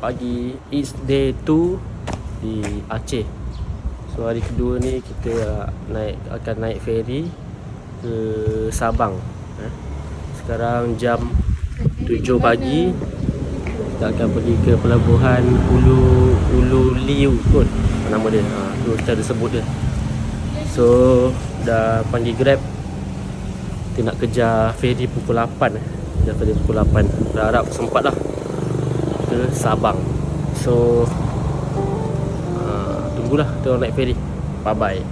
Pagi, it's day 2 di Aceh. So hari kedua ni kita akan naik feri ke Sabang. Sekarang jam 7 pagi. Kita akan pergi ke pelabuhan Ulu Liu kot nama dia. Tu cara sebut dia. So dah panggil Grab. Kita nak kejar feri pukul 8. Kejar feri pukul 8. Berharap sempat lah ke Sabang. So tunggulah kita naik feri. Bye bye.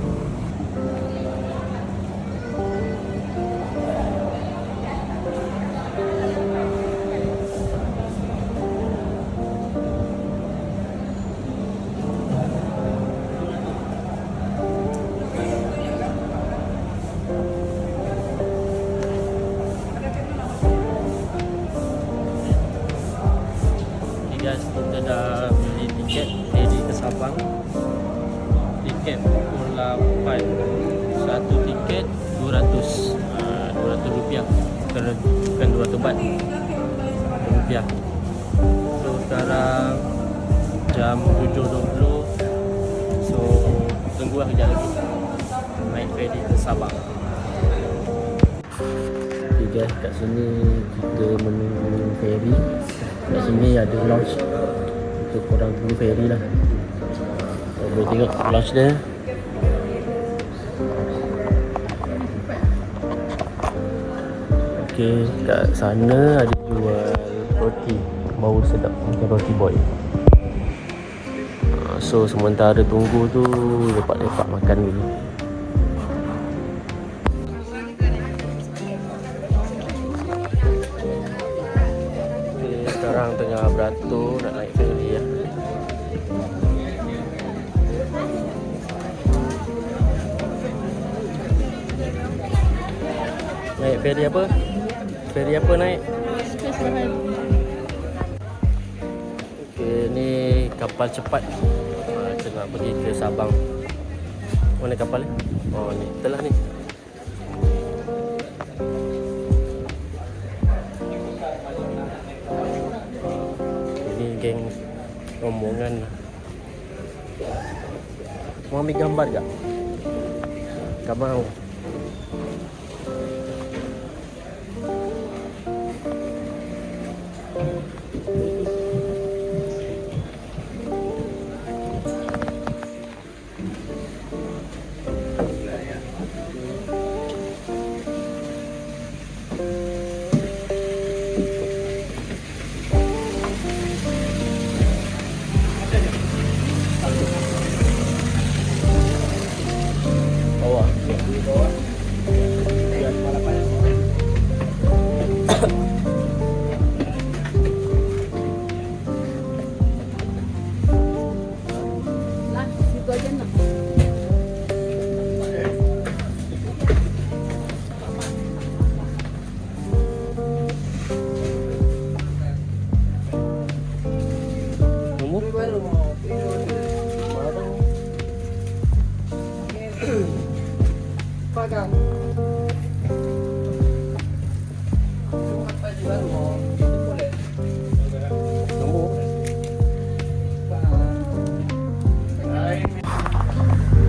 Guys, kita dah beli tiket feri ke Sabang. Tiket pukul 8. Satu tiket 200 rupiah. Bukan 200 baht, rupiah. So sekarang jam 7.20. So tunggulah kejap lagi naik feri ke Sabang. Okay guys, kat sini kita menunggu feri. Kat sini ada lounge untuk korang tunggu feri lah. Boleh tengok lounge dia. Okay, kat sana ada jual roti. Bau sedap macam roti boy. So sementara tunggu tu lepak-lepak makan dulu. Sekarang tengah beratur nak naik feri ya. Naik feri apa? Feri apa naik? Okey, ni kapal cepat. Kita nak pergi ke Sabang. Mana kapal ni? Oh ni, telah ni. Geng rombongan. Mau ambil gambar tak? Tak mau.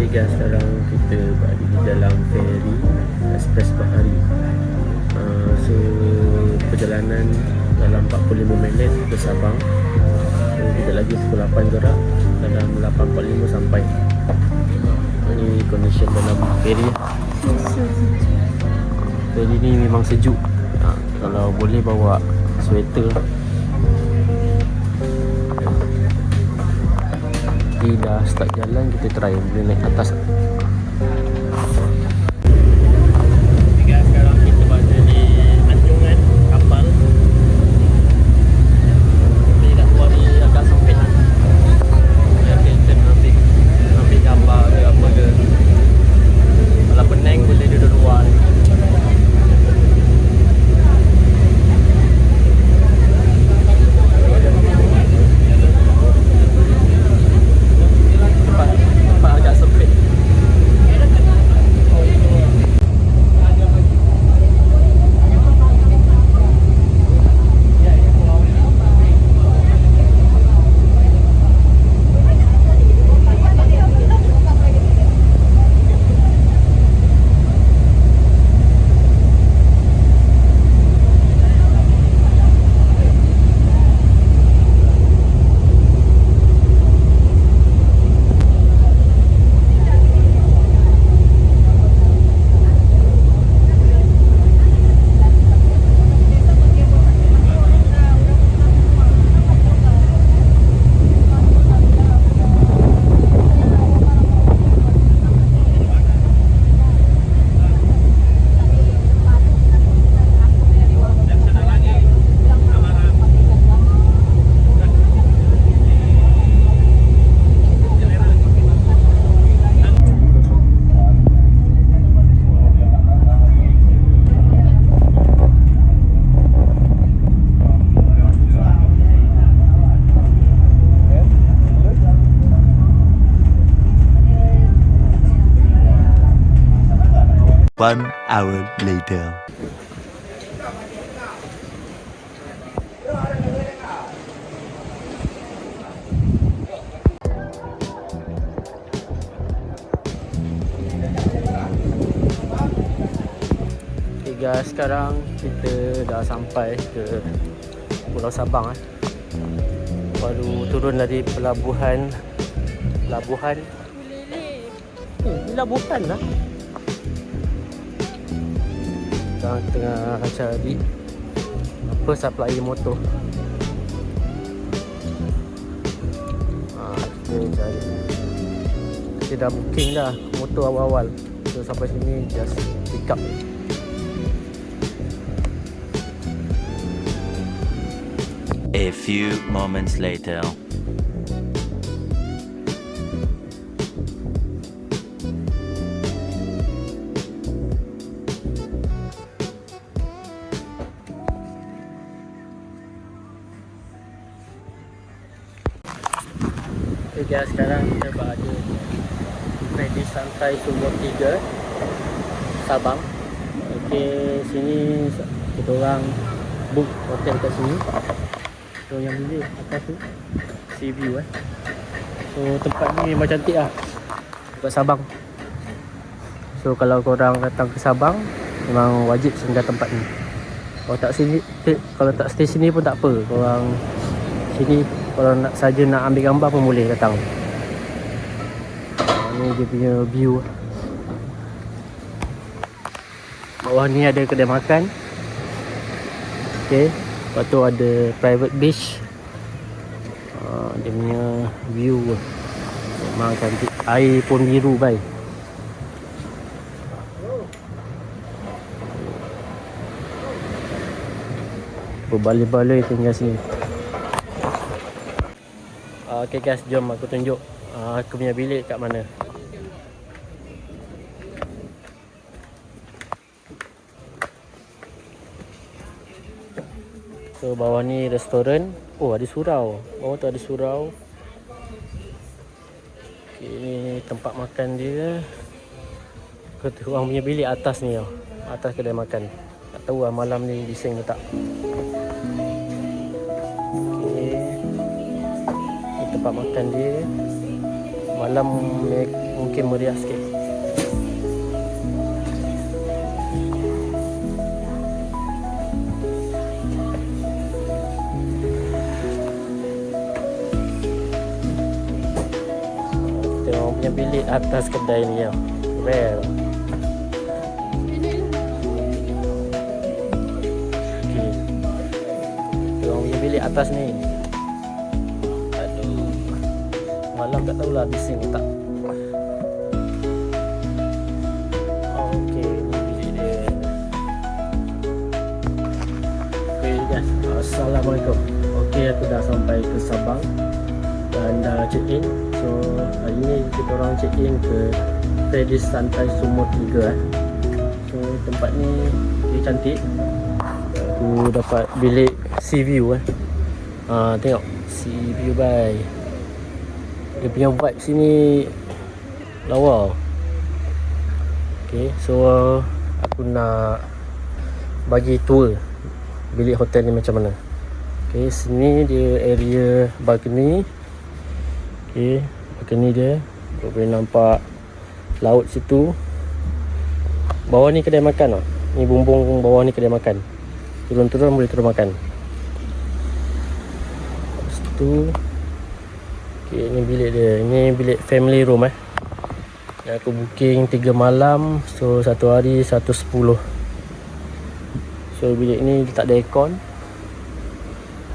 Guys, sekarang kita berada di dalam feri Express Bahari. So perjalanan dalam 45 minit ke Sabang. So kita lagi pukul 8 gerak. Dalam 8.45 sampai. Ini condition dalam feri. Feri ni memang sejuk. Kalau boleh bawa sweater. Dah start jalan, kita try boleh naik atas. Sekarang kita berada di anjungan kapal. Tapi kat luar ni agak sempit. Kita ambil gambar ke apa ke. Kalau Penang boleh duduk luar ni. Agak sempit. 1 hour later. Okay guys, sekarang kita dah sampai ke Pulau Sabang. Baru turun dari pelabuhan pelabuhan lah. Sekarang tengah cari apa supply motor. Kita cari. Kita dah booking dah motor awal-awal. So sampai sini just pick up. A few moments later. Okay guys, sekarang kita berada di Freddy Santai Sumur 3 Sabang. Okay, sini kita orang book hotel kat sini. So yang bilik atas tu sea view So tempat ni memang cantik lah dekat Sabang. So kalau korang datang ke Sabang, memang wajib singgah tempat ni. Kalau tak stay sini pun tak apa. Korang sini kalau nak saja nak ambil gambar pun boleh datang. Ni dia punya view. Bawah ni ada kedai makan. Okay, lepas tu ada private beach. Dia punya view memang cantik. Air pun biru baik. Berbaloi-baloi tinggal sini. Okay guys, jom aku tunjuk aku punya bilik kat mana. So bawah ni restoran. Oh, ada surau. Bawah tu ada surau. Okay, ni tempat makan dia. Orang punya bilik atas ni tau. Atas kedai makan. Tak tahu lah malam ni bising ke tak. Okay. Ni tempat makan dia. Malam mungkin meriah sikit. Orang punya bilik atas kedai ni tau. Rare. Okay. Orang punya bilik atas ni. Aduh. Malam tak tahulah bising ke tak. Okay, ni bilik dia. Okay guys, Assalamualaikum. Okay, aku dah sampai ke Sabang dan dah check in. So hari ni kita orang check in ke Freddy Santai Sumur 3 So tempat ni dia cantik. Aku dapat bilik sea view tengok sea view bye. Dia punya vibe sini lawa. Okay, so aku nak bagi tour bilik hotel ni macam mana. Okay, sini dia area balcony. Okay, balcony dia boleh nampak laut situ. Bawah ni kedai makan tau. Ni bumbung bawah ni kedai makan. Turun-turun boleh turun makan. Lepas tu okay, ni bilik dia. Ni bilik family room yang aku booking 3 malam. So 1 hari 110. So bilik ni tak ada aircon.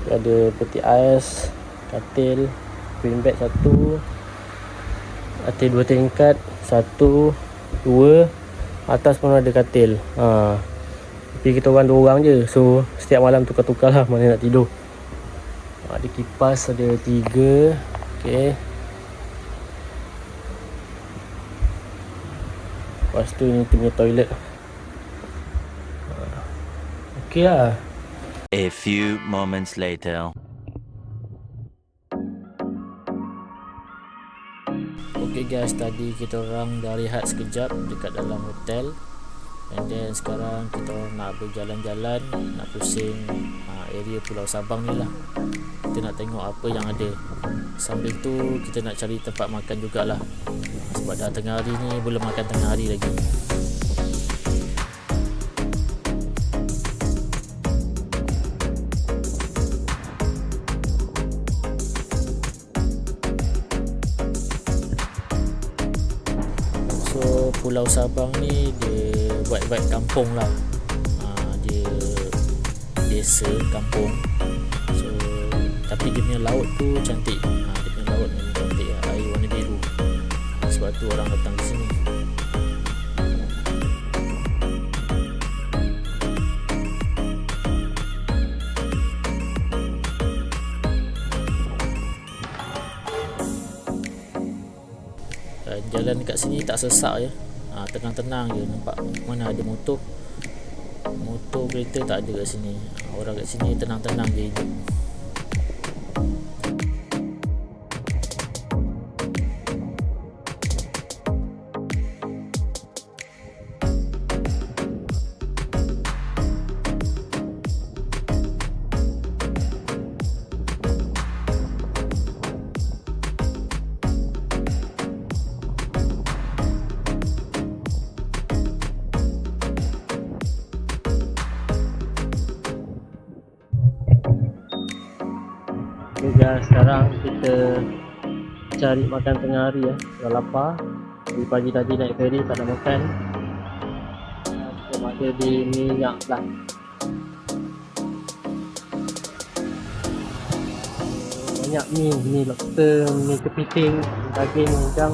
Ada peti ais, katil, queen bed 1, katil 2 tingkat, 1, 2, atas pun ada katil. Tapi kita orang 2 orang je. So setiap malam tukar-tukar lah mana nak tidur. Ada kipas, ada 3. Okay. Lepas tu ni punya toilet. Okay lah. A few moments later. Okay guys, tadi kita orang dah rehat sekejap dekat dalam hotel. And then sekarang kita nak berjalan-jalan, nak pusing area Pulau Sabang ni lah. Kita nak tengok apa yang ada. Sambil tu kita nak cari tempat makan jugalah, sebab dah tengah hari ni belum makan tengah hari lagi. So Pulau Sabang ni dia vibe kampung lah. Dia desa kampung. So tapi dia punya laut tu cantik. Dia punya laut memang cantik lah. Air warna biru. Sebab tu orang datang ke sini. Jalan dekat sini tak sesak je. Tenang-tenang je, nampak mana ada motor kereta tak ada kat sini. Orang kat sini tenang-tenang je hidup. Okay guys, sekarang kita cari makan tengah hari ya. Dah lapar. Dari pagi tadi naik ferry tak ada makan. Kita makan di minyak lah. Banyak mi lobster, mi kepiting, daging macam.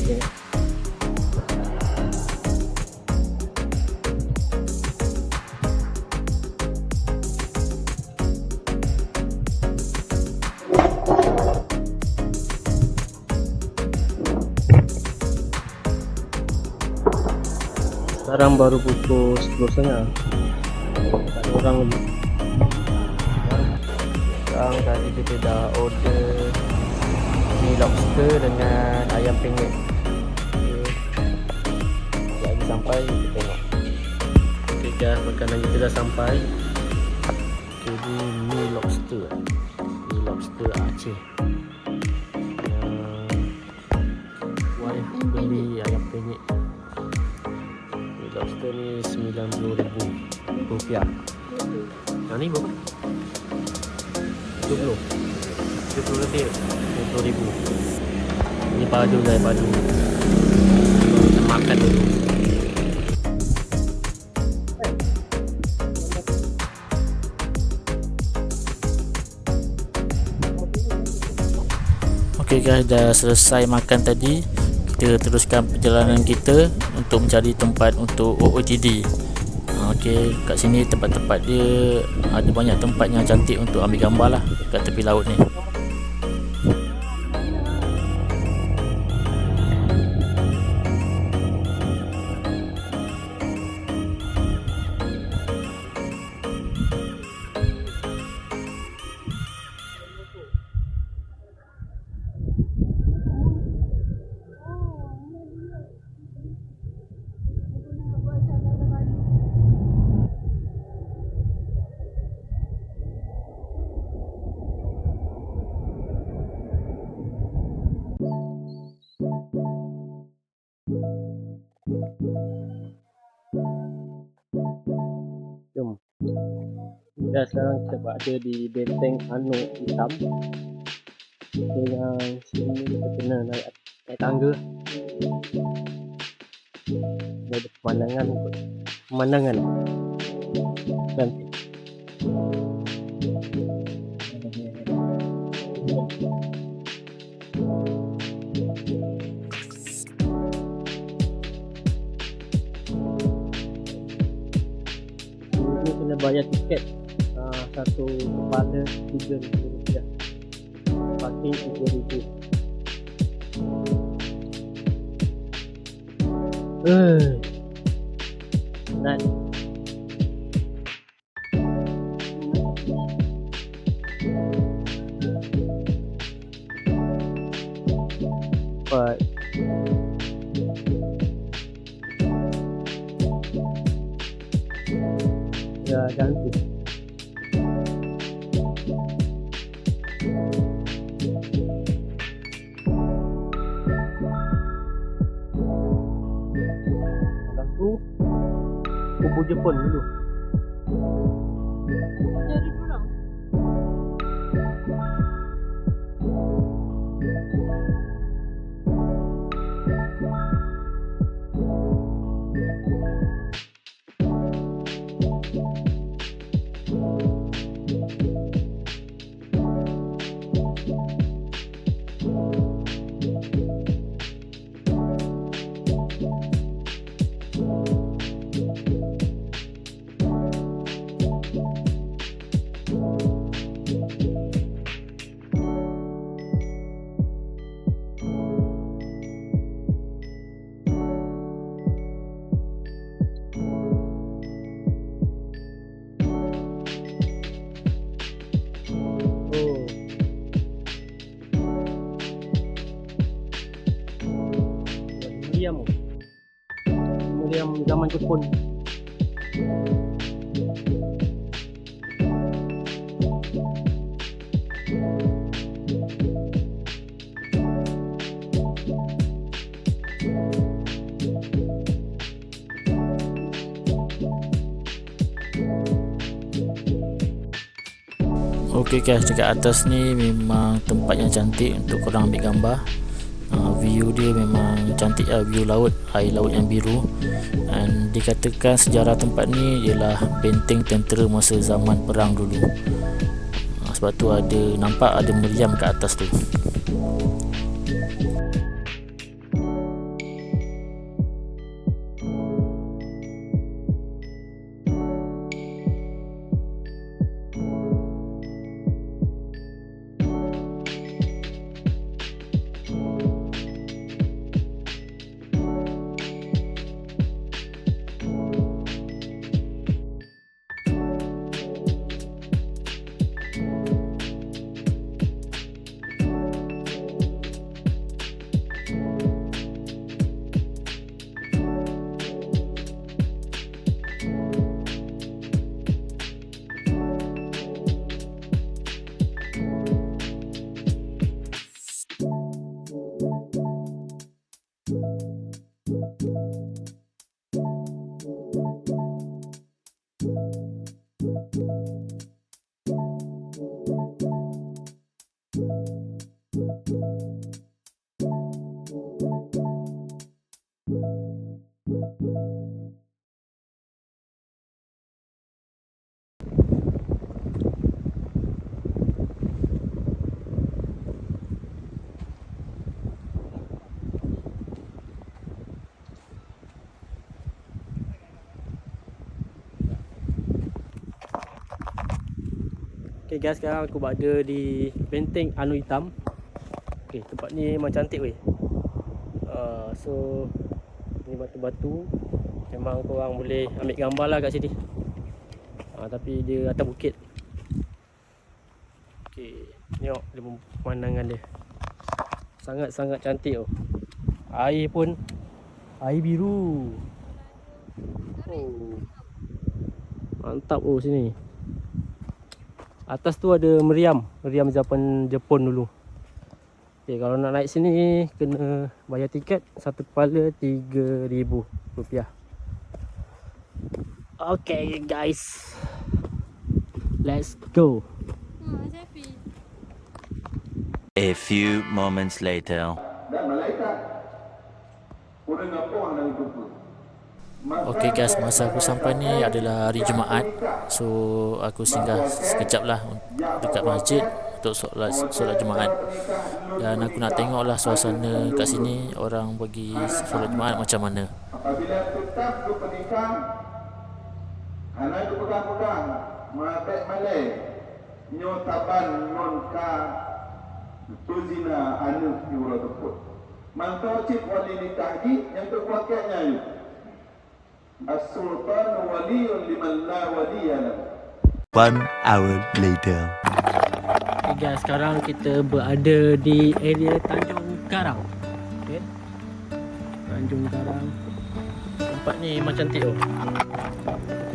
Okay. Sekarang baru pukul 10.30. Tak ada orang lagi. Sekarang tadi kita dah order mi lobster dengan ayam penyet. Okay. Lagi sampai kita tengok. Okay guys, makanan kita dah sampai. Okay, ni mi lobster. Mi lobster Aceh. Wife beli ayam penyet. Lobster ni RM90,000. Yang ni berapa? 70 lebih. RM20,000. Ni padu guys, padu. Kita makan dulu. Okay guys, dah selesai makan tadi. Kita teruskan perjalanan kita untuk mencari tempat untuk OOTD. Okey, kat sini tempat-tempat dia ada banyak tempat yang cantik untuk ambil gambar lah kat tepi laut ni. Jom. Dan sekarang kita berada di Benteng Anu Hitam. So, yang sini kita kena naik tangga. Ada pemandangan cantik. Ini kena bayar tiket satu kepala RM3,000. Parking RM3,000. Penat. But dah cantik. Lepas tu kubu Jepun dulu. Jadi kurang. Meriam zaman Jepun. Okey guys, dekat atas ni memang tempat yang cantik untuk korang ambil gambar. View dia memang cantik lah, view laut, air laut yang biru. Dan dikatakan sejarah tempat ni ialah benteng tentera masa zaman perang dulu. Sebab tu nampak ada meriam kat atas tu. Okay guys, sekarang aku berada di benteng Anu Hitam. Okay, tempat ni memang cantik weh. So ni batu-batu, memang korang boleh ambil gambar lah kat sini. Tapi dia atas bukit. Okay, tengok dia pemandangan dia, sangat-sangat cantik oh. Air pun air biru. Oh, mantap oh sini. Atas tu ada meriam zaman Jepun dulu. Okay, kalau nak naik sini kena bayar tiket, satu kepala RM3,000. Okay guys, let's go. A few moments later. Okey guys, masa aku sampai ni adalah hari Jumaat. So aku singgah sekejap lah dekat masjid untuk solat Jumaat. Dan aku nak tengok lah suasana kat sini, orang pergi solat Jumaat macam mana. Apabila tetap berpenikah, anak itu pegang-pegang mabek malai nyotaban nonka tuzina anu yura teput mantau cip wali nikah yang terkuatnya yuk as-sultan waliyun liman la waliyana. 1 hour later. Okay guys, sekarang kita berada di area Tanjung Karang. Okay, Tanjung Karang, Tempat ni memang cantik tau.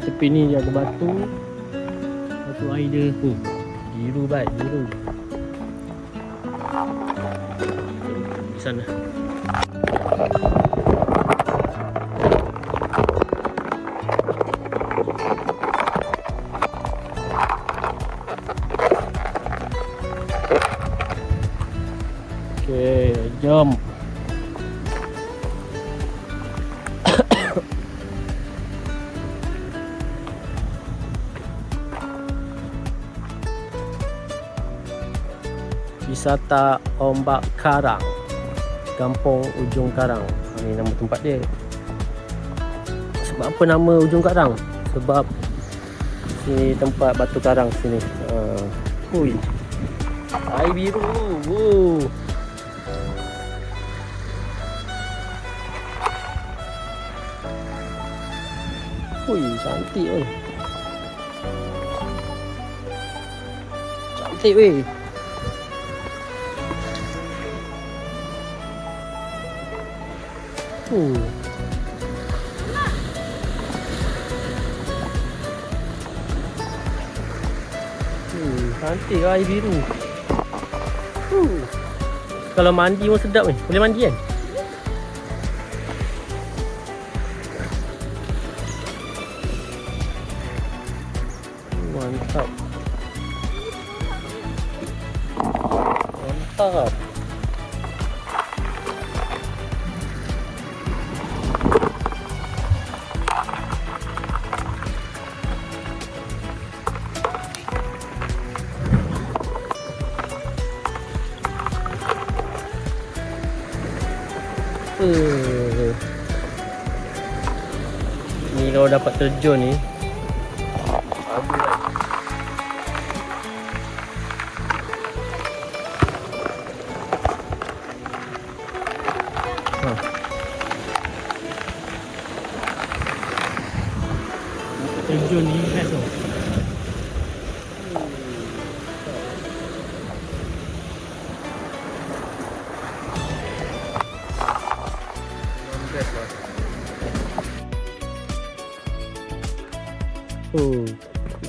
Tepi ni dia ada batu. Batu air dia biru baik, biru. Di sana. Okey, jom. Wisata Ombak Karang, Kampung Ujung Karang. Ini nama tempat dia. Sebab apa nama Ujung Karang? Sebab sini tempat batu karang sini. Hui. Air biru. Hui, cantik weh. Cantik weh. Cantik air biru. Kalau mandi pun sedap ni. Boleh mandi kan? Mantap. Mantap. Ni kalau dapat terjun ni bagus lah. Terjun ni best tau.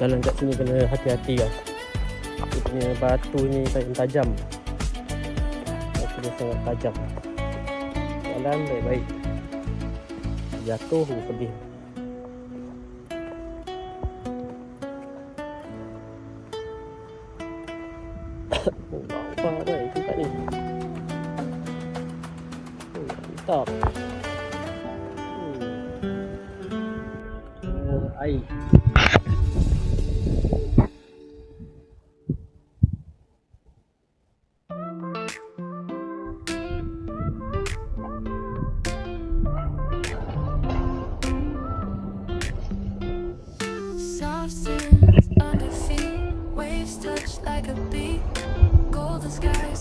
Jalan kat sini kena hati-hati guys. Dia punya batu ni tajam. Batu dia sangat tajam. Jalan baik-baik. Jatuh pedih. Bang baik tempat ni. Mantap. Air.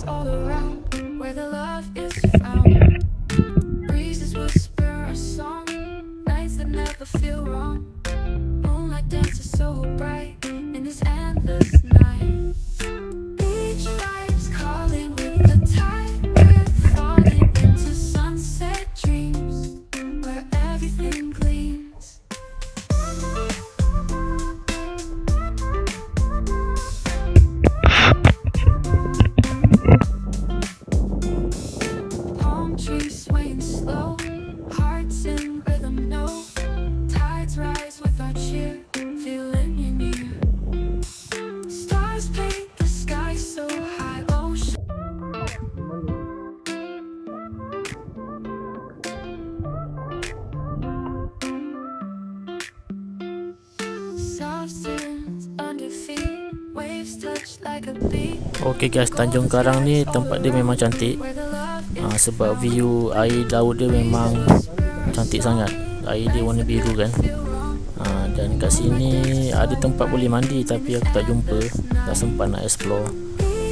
All around where the love is found. Breezes whisper a song, nights that never feel wrong. Moonlight dances so bright in this endless night. Beach vibes calling with the tide. We're falling into sunset dreams where everything gleams. Trees swaying slow, hearts in rhythm, no. Tides rise with our cheer, feeling you near. Stars paint the sky so high, ocean. Soft sands under feet, waves touch like a beat. Okay guys, Tanjung Karang ni tempat dia memang cantik. Sebab view air laut dia memang cantik sangat. Air dia warna biru kan. Dan kat sini ada tempat boleh mandi tapi aku tak jumpa, tak sempat nak explore.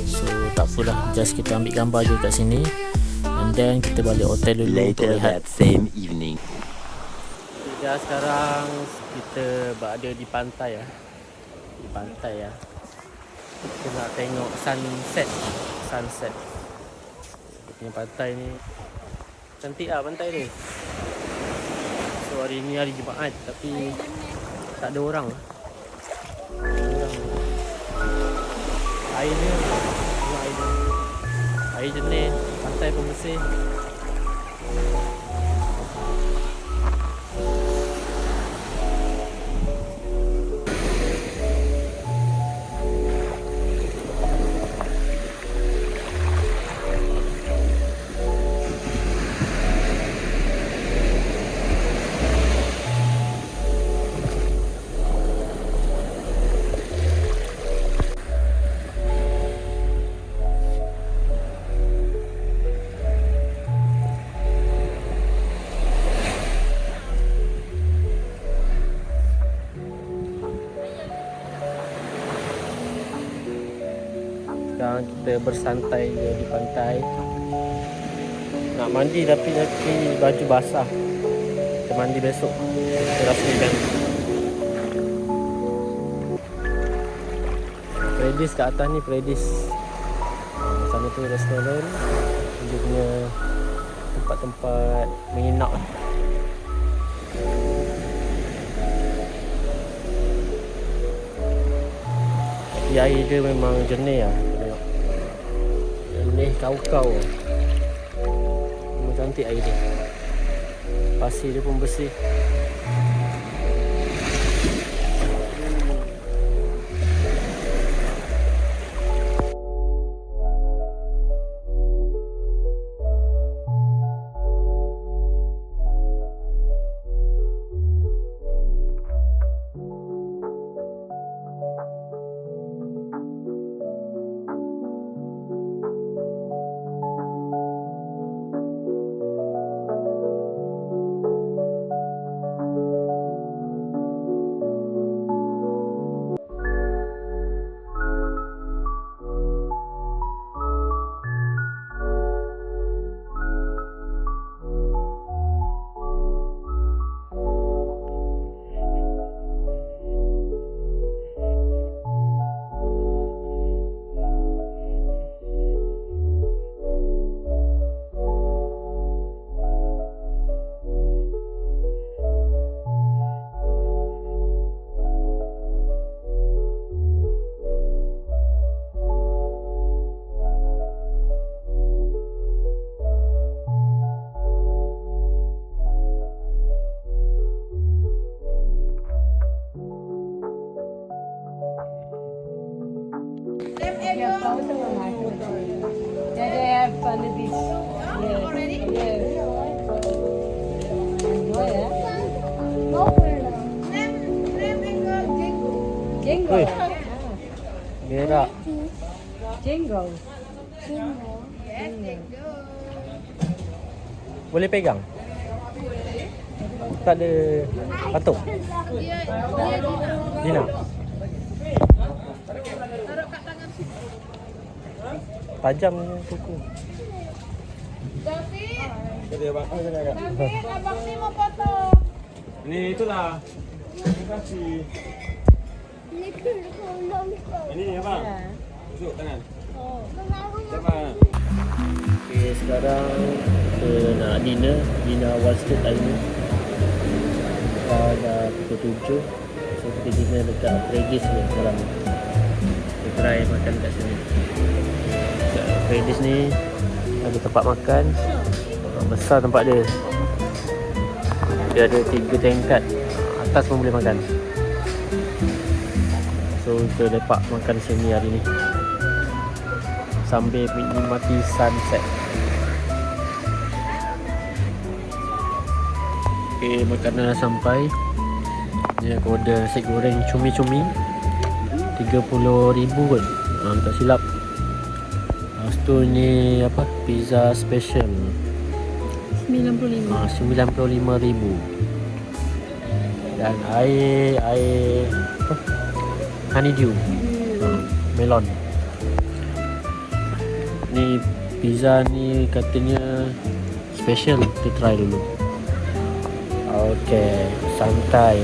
So tak apalah, just kita ambil gambar je kat sini and then kita balik hotel dulu untuk rehat. Same evening. Ya, sekarang kita berada di pantai ya. Di pantai ya. Kita nak tengok sunset. Dia punya pantai ni cantik lah pantai ni. So So hari ni hari Jumaat tapi tak ada orang. Airnya air jernih, pantai pun bersih. Sekarang kita bersantai di pantai. Nak mandi tapi baju basah. Kita mandi besok. Kita rasmikan. Predis kat atas ni, Predis. Sana tu restoran. Dia punya tempat-tempat menginap. Tapi air dia memang jernih lah. Jernih kau-kau. Memang cantik air dia. Pasir dia pun bersih. Oi. Berak. Jenggot. Boleh pegang? Tak ada patung? Dina? Tajam kuku. David, abang ni mau foto. Ini itulah. Terima kasih. Ini abang. Tusuk tangan. Abang. Okay, sekarang kita nak dinner Wall Street hari ni. Dah pukul 7. So kita dinner dekat Predis ni malam ni. Kita try makan kat sini. Dekat Predis ni ada tempat makan. Besar tempat dia. Dia ada 3 tingkat. Atas pun boleh makan. So kita lepak makan sini hari ni sambil menikmati sunset. Okay, makanan dah sampai. Ni aku order nasi goreng cumi-cumi 30,000 kot. Tak silap. Lepas tu ni apa? Pizza special 95,000. Dan air apa? Honeydew. Melon. Ni pizza ni katanya special, kita try dulu. Okey, santai.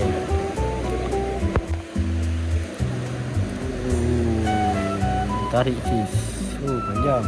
Tarik cheese. Panjang.